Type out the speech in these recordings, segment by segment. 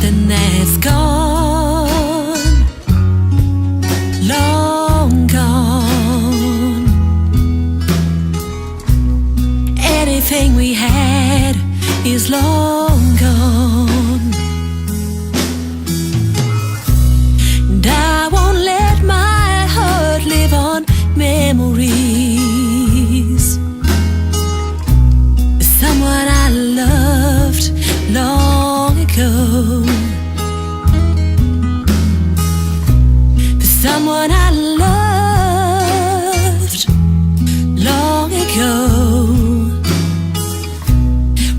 something that's gone, long gone. Anything we had is long gone, and I won't let my heart live on memories. Someone I loved long ago, someone I loved long ago,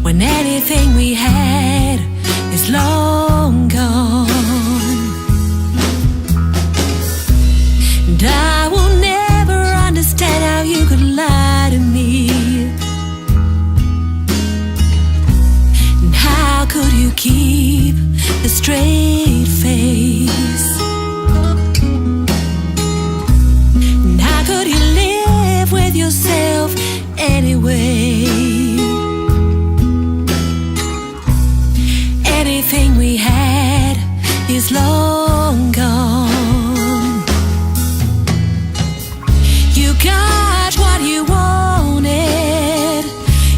when anything we had is long gone. And I will never understand how you could lie to me. And how could you keep a straight face? And how could you live with yourself anyway? Anything we had is long gone. You got what you wanted,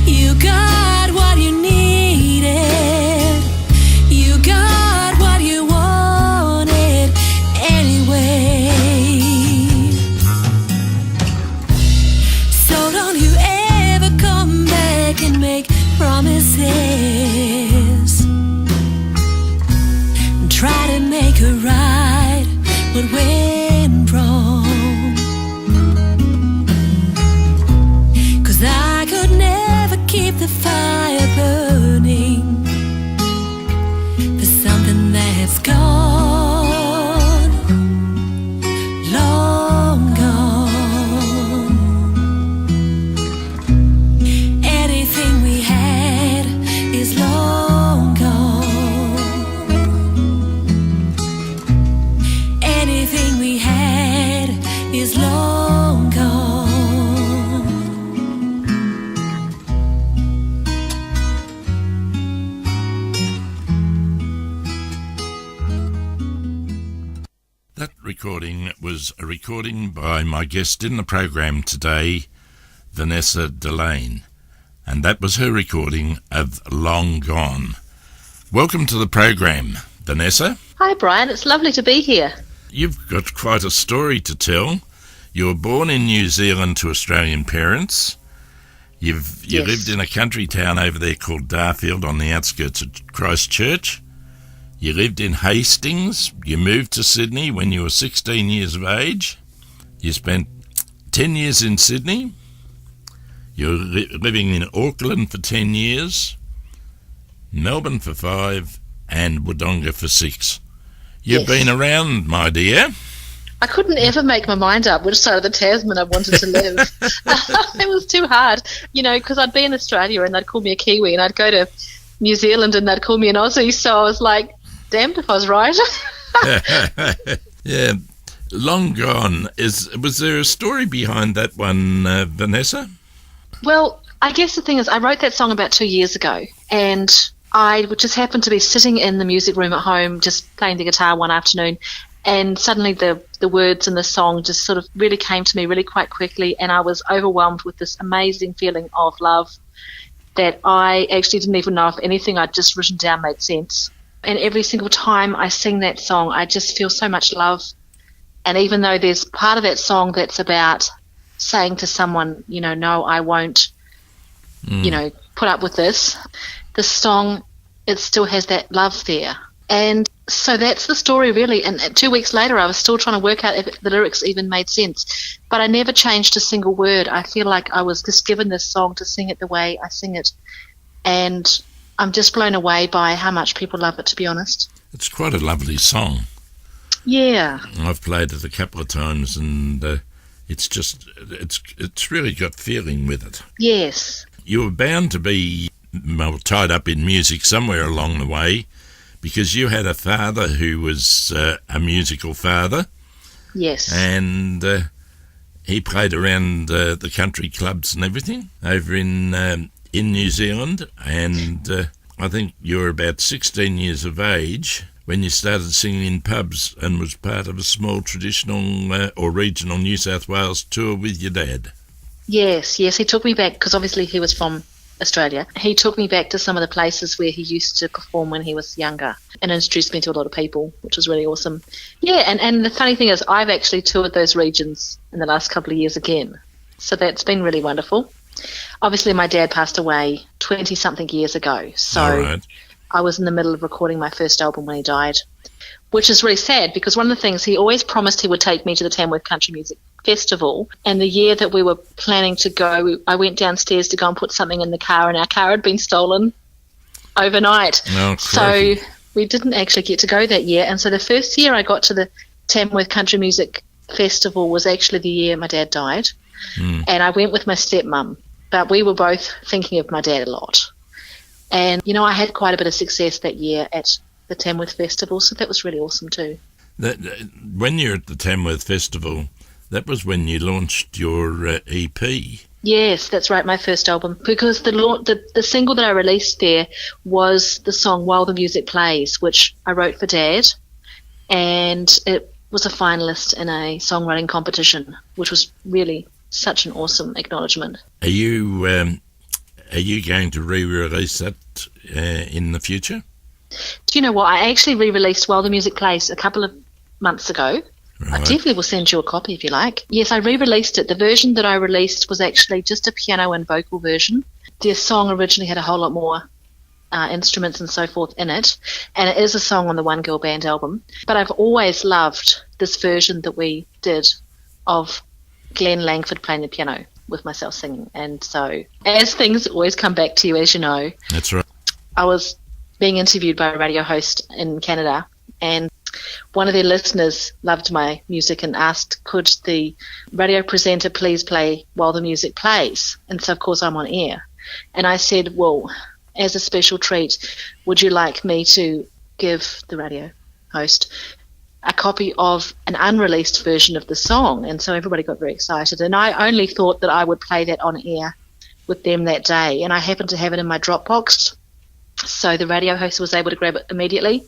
you got what you needed, you got what you wanted anyway. So don't you ever come back and make promises, try to make it right what went wrong. 'Cause I could never keep the fire burning for something that's gone, long gone. Anything we had is long gone. Anything we had is long gone. That recording was a recording by my guest in the program today, Vanessa Delaine, and that was her recording of Long Gone. Welcome to the program, Vanessa. Hi, Brian. It's lovely to be here. You've got quite a story to tell. You were born in New Zealand to Australian parents. You Yes. lived in a country town over there called Darfield on the outskirts of Christchurch. You lived in Hastings. You moved to Sydney when you were 16 years of age. You spent 10 years in Sydney. You were living in Auckland for 10 years, Melbourne for 5, and Wodonga for 6. You've Yes. been around, my dear. I couldn't ever make my mind up which side of the Tasman I wanted to live. It was too hard, because I'd be in Australia and they'd call me a Kiwi, and I'd go to New Zealand and they'd call me an Aussie, so I was like, damned if I was right. Yeah, Long Gone. Was there a story behind that one, Vanessa? Well, I guess the thing is, I wrote that song about 2 years ago, and I just happened to be sitting in the music room at home just playing the guitar one afternoon, and suddenly the words in the song just sort of really came to me really quite quickly, and I was overwhelmed with this amazing feeling of love that I actually didn't even know if anything I'd just written down made sense. And every single time I sing that song, I just feel so much love. And even though there's part of that song that's about saying to someone, no, I won't, put up with this, the song, it still has that love there. And so that's the story, really. And 2 weeks later, I was still trying to work out if the lyrics even made sense. But I never changed a single word. I feel like I was just given this song to sing it the way I sing it. And I'm just blown away by how much people love it, to be honest. It's quite a lovely song. Yeah. I've played it a couple of times, and it's really got feeling with it. Yes. You were bound to be tied up in music somewhere along the way, because you had a father who was a musical father. Yes. And he played around the country clubs and everything over in New Zealand. And I think you were about 16 years of age when you started singing in pubs and was part of a small traditional or regional New South Wales tour with your dad. Yes, he took me back, because obviously he was from Australia. He took me back to some of the places where he used to perform when he was younger and introduced me to a lot of people, which was really awesome. Yeah, and the funny thing is I've actually toured those regions in the last couple of years again. So that's been really wonderful. Obviously, my dad passed away 20-something years ago, so Right. I was in the middle of recording my first album when he died, which is really sad, because one of the things, he always promised he would take me to the Tamworth Country Music Festival, and the year that we were planning to go, I went downstairs to go and put something in the car, and our car had been stolen overnight. Oh, So crikey. we didn't actually get to go that year, and so the first year I got to the Tamworth Country Music Festival was actually the year my dad died, and I went with my stepmum, but we were both thinking of my dad a lot. And, I had quite a bit of success that year at the Tamworth Festival, so that was really awesome too. When you're at the Tamworth Festival, that was when you launched your EP. Yes, that's right, my first album, because the single that I released there was the song While the Music Plays, which I wrote for Dad, and it was a finalist in a songwriting competition, which was really such an awesome acknowledgement. Are you going to re-release that in the future? Do you know what? I actually re-released While the Music Plays a couple of months ago. I Right. definitely will send you a copy if you like. Yes, I re-released it. The version that I released was actually just a piano and vocal version. The song originally had a whole lot more instruments and so forth in it, and it is a song on the One Girl Band album. But I've always loved this version that we did of Glenn Langford playing the piano with myself singing. And so, as things always come back to you, as you know, That's right. I was being interviewed by a radio host in Canada, and one of their listeners loved my music and asked, could the radio presenter please play While the Music Plays? And so, of course, I'm on air. And I said, well, as a special treat, would you like me to give the radio host a copy of an unreleased version of the song? And so everybody got very excited. And I only thought that I would play that on air with them that day. And I happened to have it in my Dropbox, so the radio host was able to grab it immediately.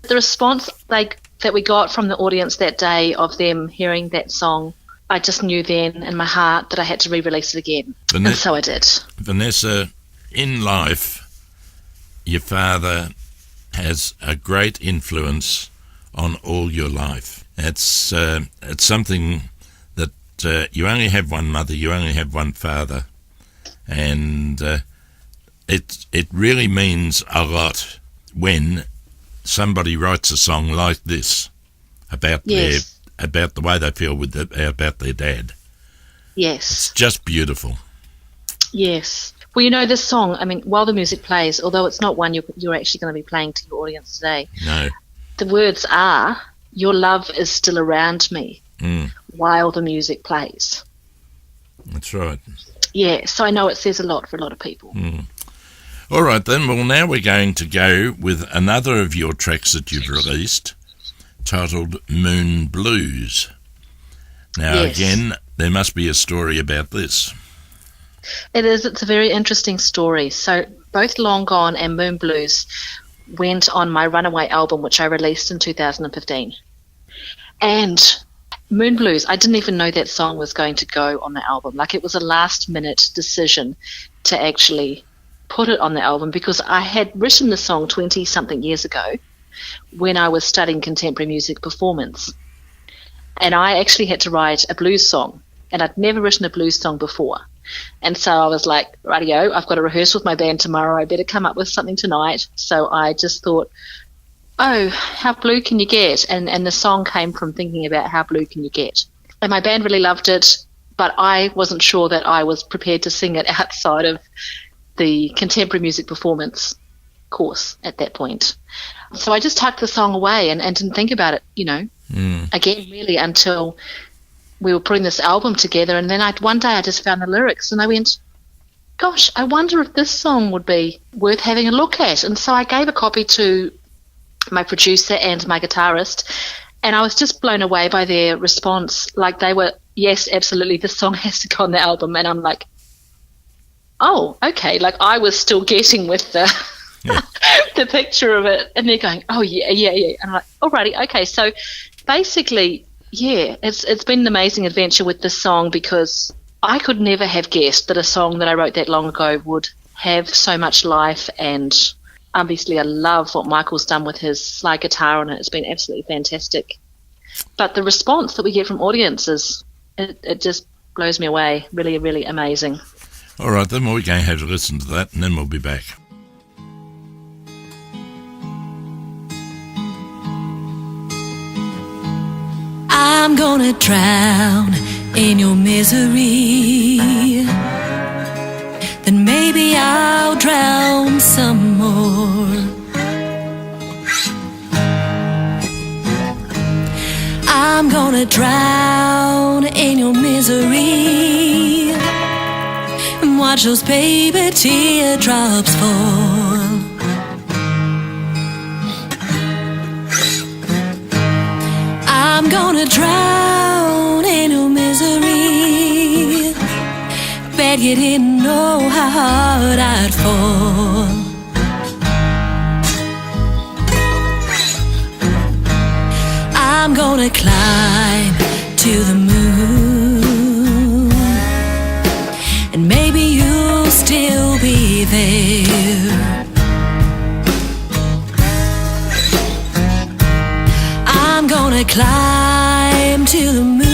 The response that we got from the audience that day of them hearing that song, I just knew then in my heart that I had to re-release it again. And so I did. Vanessa, in life, your father has a great influence on all your life. It's something that you only have one mother, you only have one father, and it really means a lot when somebody writes a song like this about Yes. about the way they feel about their dad. Yes. It's just beautiful. Yes. Well, this song, I mean, While the Music Plays, although it's not one you're actually going to be playing to your audience today, No. the words are, your love is still around me while the music plays. That's right. Yeah, so I know it says a lot for a lot of people. All right then, well now we're going to go with another of your tracks that you've released, titled Moon Blues. Now Yes. again, there must be a story about this. It is. It's a very interesting story. So both Long Gone and Moon Blues went on my Runaway album, which I released in 2015. And Moon Blues, I didn't even know that song was going to go on the album. Like, it was a last-minute decision to actually put it on the album, because I had written the song 20-something years ago when I was studying contemporary music performance. And I actually had to write a blues song, and I'd never written a blues song before. And so I was like, rightio, I've got to rehearse with my band tomorrow. I better come up with something tonight. So I just thought, oh, how blue can you get? And the song came from thinking about how blue can you get. And my band really loved it, but I wasn't sure that I was prepared to sing it outside of the contemporary music performance course at that point. So I just tucked the song away and didn't think about it, again, really, until we were putting this album together. And then one day I just found the lyrics and I went, gosh, I wonder if this song would be worth having a look at. And so I gave a copy to my producer and my guitarist, and I was just blown away by their response. Like, they were, yes, absolutely, this song has to go on the album. And I'm like, oh, okay. Like, I was still getting with the the picture of it, and they're going, oh, yeah. And I'm like, alrighty, okay. So basically, yeah, it's been an amazing adventure with this song, because I could never have guessed that a song that I wrote that long ago would have so much life. And obviously I love what Michael's done with his slide guitar on it. It's been absolutely fantastic. But the response that we get from audiences, it just blows me away. Really, really amazing. All right, then we're going to have to listen to that, and then we'll be back. I'm gonna drown in your misery, then maybe I'll drown some more. I'm gonna drown in your misery and watch those baby teardrops fall. I'm gonna drown in your misery. Bet you didn't know how hard I'd fall. I'm gonna climb to the moon, and maybe you'll still be there. I'm gonna climb to the moon,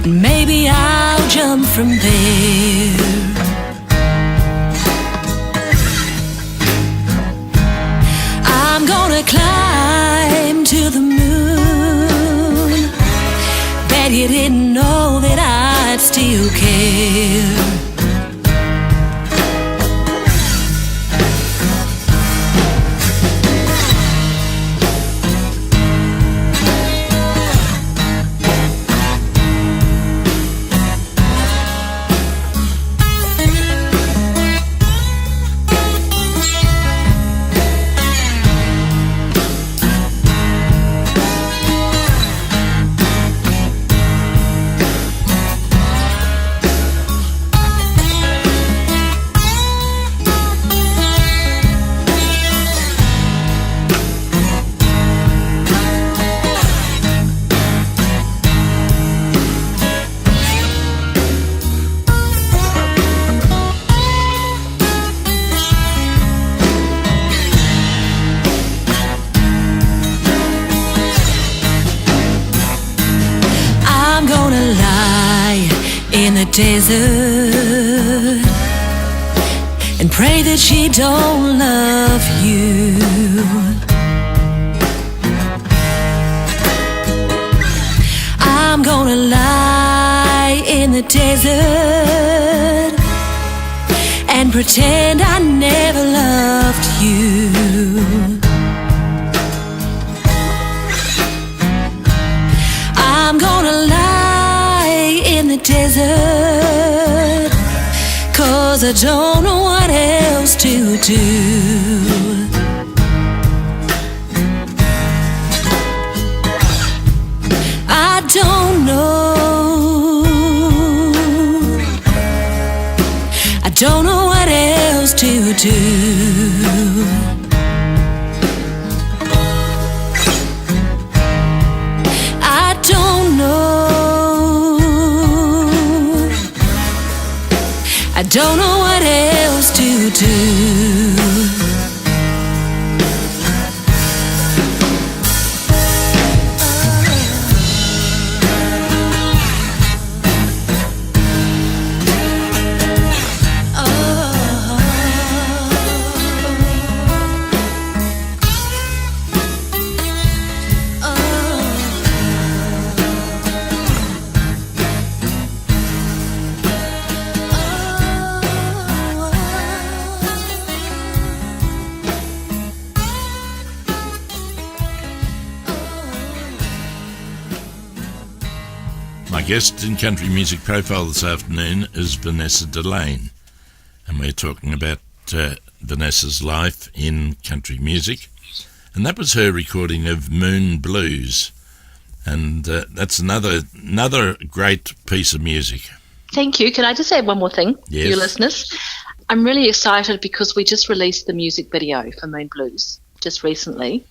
and maybe I'll jump from there. I'm gonna climb to the moon. Bet you didn't know that I'd still care. Desert and pray that she don't love you. I'm gonna lie in the desert and pretend I never loved you. I'm gonna lie in the desert, 'cause I don't know what else to do. I don't know. I don't know what else to do. I don't know. I don't know what else to do. My guest in Country Music Profile this afternoon is Vanessa Delaine, and we're talking about Vanessa's life in country music, and that was her recording of Moon Blues, and that's another great piece of music. Thank you. Can I just add one more thing Yes. to your listeners? I'm really excited because we just released the music video for Moon Blues just recently,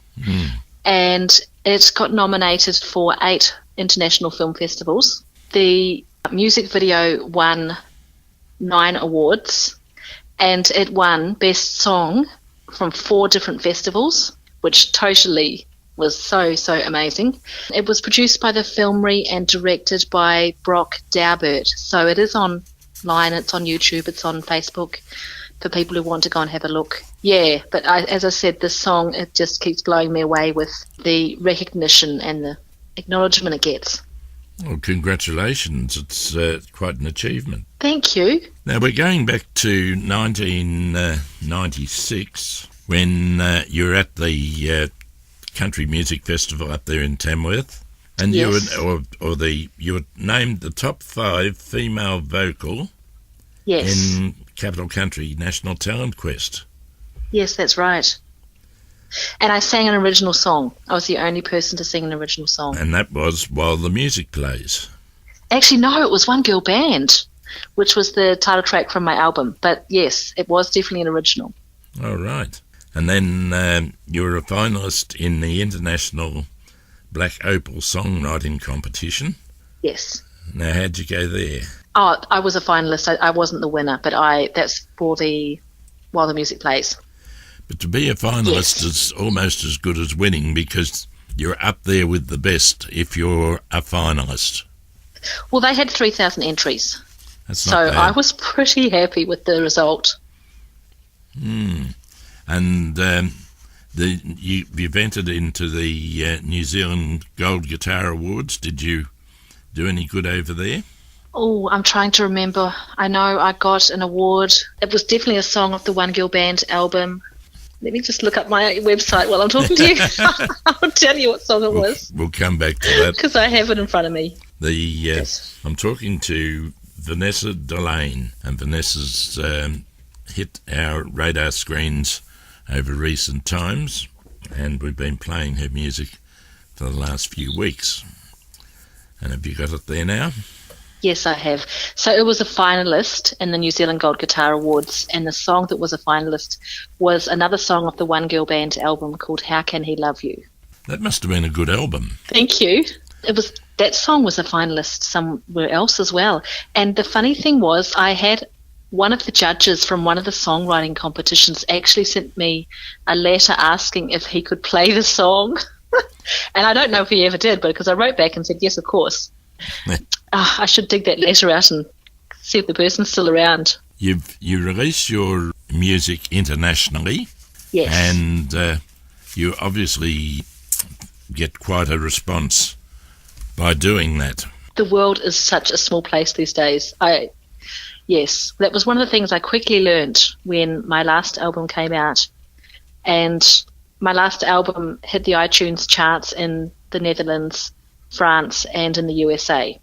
and it got nominated for 8 international film festivals. The music video won 9 awards, and it won Best Song from 4 different festivals, which totally was so amazing. It was produced by the Filmery and directed by Brock Daubert, so it is online, it's on YouTube, it's on Facebook for people who want to go and have a look. Yeah, but as I said, this song, it just keeps blowing me away with the recognition and the acknowledgement it gets. Well, congratulations. It's quite an achievement. Thank you. Now, we're going back to 1996 when you were at the Country Music Festival up there in Tamworth, and yes. you were named the top 5 female vocal Yes. in Capital Country National Talent Quest. Yes, that's right. And I sang an original song. I was the only person to sing an original song. And that was While the Music Plays. Actually, no, it was One Girl Band, which was the title track from my album. But yes, it was definitely an original. Oh, right. And then you were a finalist in the International Black Opal Songwriting Competition. Yes. Now, how'd you go there? Oh, I was a finalist. I wasn't the winner, but that's for the While the Music Plays. But to be a finalist is almost as good as winning, because you're up there with the best if you're a finalist. Well, they had 3,000 entries. That's not bad. I was pretty happy with the result. And you've entered into the New Zealand Gold Guitar Awards. Did you do any good over there? Oh, I'm trying to remember. I know I got an award. It was definitely a song of the One Girl Band album. Let me just look up my website while I'm talking to you. I'll tell you what song it was. We'll come back to that. Because I have it in front of me. Yes. I'm talking to Vanessa Delaine, and Vanessa's hit our radar screens over recent times, and we've been playing her music for the last few weeks. And have you got it there now? Yes, I have. So it was a finalist in the New Zealand Gold Guitar Awards, and the song that was a finalist was another song of the One Girl Band album called How Can He Love You? That must have been a good album. Thank you. That song was a finalist somewhere else as well. And the funny thing was, I had one of the judges from one of the songwriting competitions actually sent me a letter asking if he could play the song. And I don't know if he ever did, but because I wrote back and said, yes, of course. I should dig that letter out and see if the person's still around. You release your music internationally. Yes. And you obviously get quite a response by doing that. The world is such a small place these days. Yes, that was one of the things I quickly learned when my last album came out. And my last album hit the iTunes charts in the Netherlands, France, and in the USA.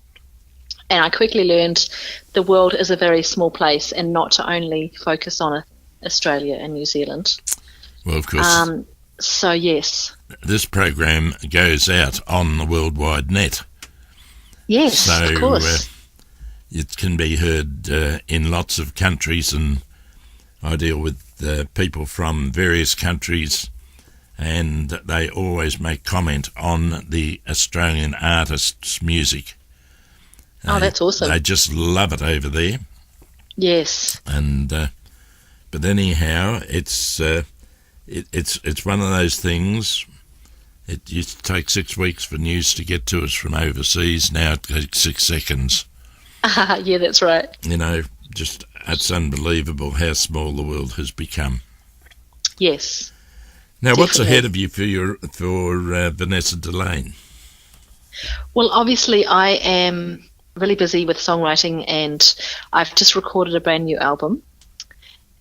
And I quickly learned the world is a very small place and not to only focus on Australia and New Zealand. Well, of course. So, yes. This program goes out on the worldwide net. Yes, of course. It can be heard in lots of countries, and I deal with people from various countries, and they always make comment on the Australian artists' music. Oh, that's awesome. They just love it over there. Yes. And but anyhow, it's one of those things. It used to take 6 weeks for news to get to us from overseas. Now it takes 6 seconds. Yeah, that's right. You know, just it's unbelievable how small the world has become. Yes. Now, definitely. What's ahead of you for Vanessa Delaine? Well, obviously, I am really busy with songwriting, and I've just recorded a brand new album.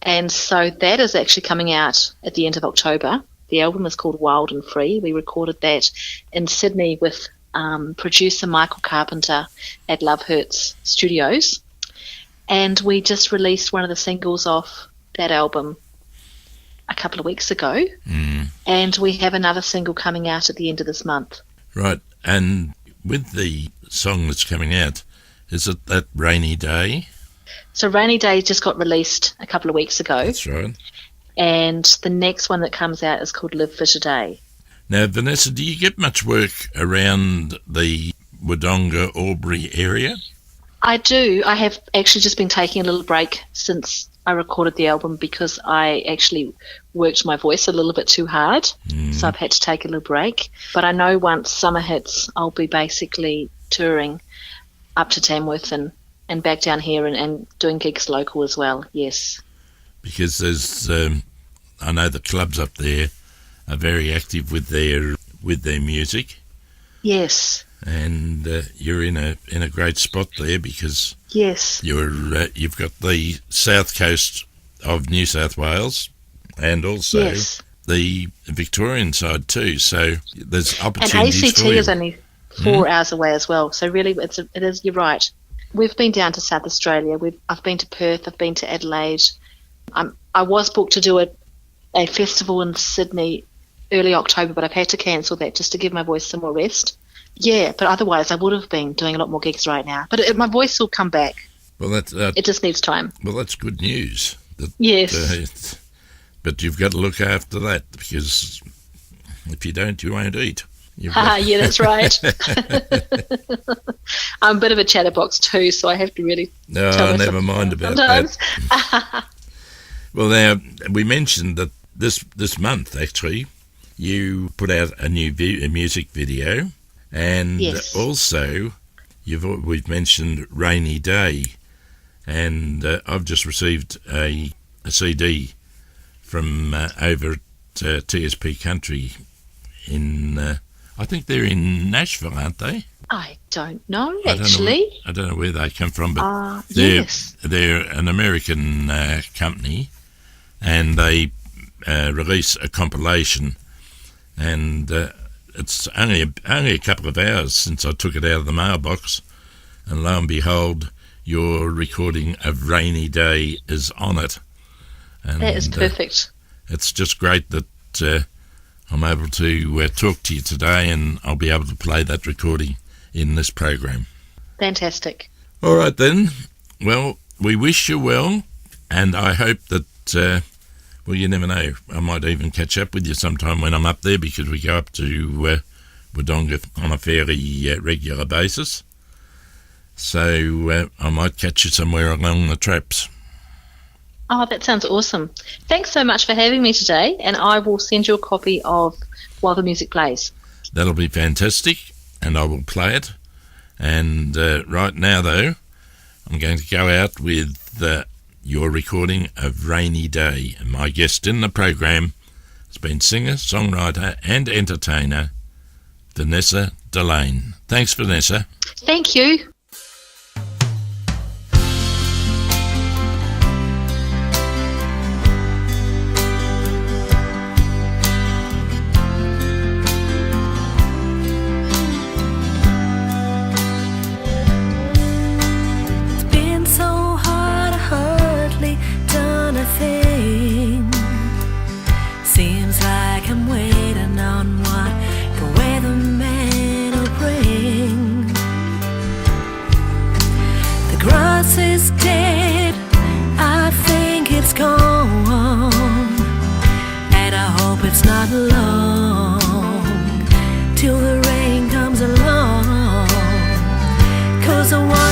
And so that is actually coming out at the end of October. The album is called Wild and Free. We recorded that in Sydney with producer Michael Carpenter at Love Hurts Studios. And we just released one of the singles off that album a couple of weeks ago. And we have another single coming out at the end of this month. Right. And with the song that's coming out, is it That Rainy Day? So Rainy Day just got released a couple of weeks ago. That's right. And the next one that comes out is called Live for Today. Now, Vanessa, do you get much work around the Wodonga, Albury area? I do. I have actually just been taking a little break since I recorded the album because I actually worked my voice a little bit too hard. So I've had to take a little break. But I know once summer hits, I'll be basically touring up to Tamworth and back down here and doing gigs local as well, yes. Because there's, I know the clubs up there are very active with their music. Yes. And you're in a great spot there because yes, you've got the south coast of New South Wales and also yes. the Victorian side too. So there's And opportunities ACT for you. is only 4 hours away as well. So really, it is. You're right. We've been down to South Australia. I've been to Perth. I've been to Adelaide. I was booked to do a festival in Sydney early October, but I've had to cancel that just to give my voice some more rest. Yeah, but otherwise I would have been doing a lot more gigs right now. But my voice will come back. Well, it just needs time. Well, that's good news. Yes. But you've got to look after that because if you don't, you won't eat. Yeah, that's right. I'm a bit of a chatterbox too, so I have to really. No, never mind about sometimes. that. Well, now we mentioned that this month actually you put out a new music video, and yes. also we've mentioned Rainy Day, and I've just received a CD from over at TSP Country in. I think they're in Nashville, aren't they? I don't know, actually. I don't know where they come from, but yes. they're an American company, and they release a compilation, and it's only a couple of hours since I took it out of the mailbox, and lo and behold, your recording of Rainy Day is on it. And that is perfect. It's just great that I'm able to talk to you today, and I'll be able to play that recording in this program. Fantastic. All right then. Well, we wish you well, and I hope that, well, you never know, I might even catch up with you sometime when I'm up there, because we go up to Wodonga on a fairly regular basis. So I might catch you somewhere along the traps. Oh, that sounds awesome. Thanks so much for having me today, and I will send you a copy of While the Music Plays. That'll be fantastic, and I will play it. And right now, though, I'm going to go out with your recording of Rainy Day. And my guest in the program has been singer, songwriter and entertainer Vanessa Delaine. Thanks, Vanessa. Thank you. Is dead, I think it's gone, and I hope it's not long till the rain comes along, 'cause the one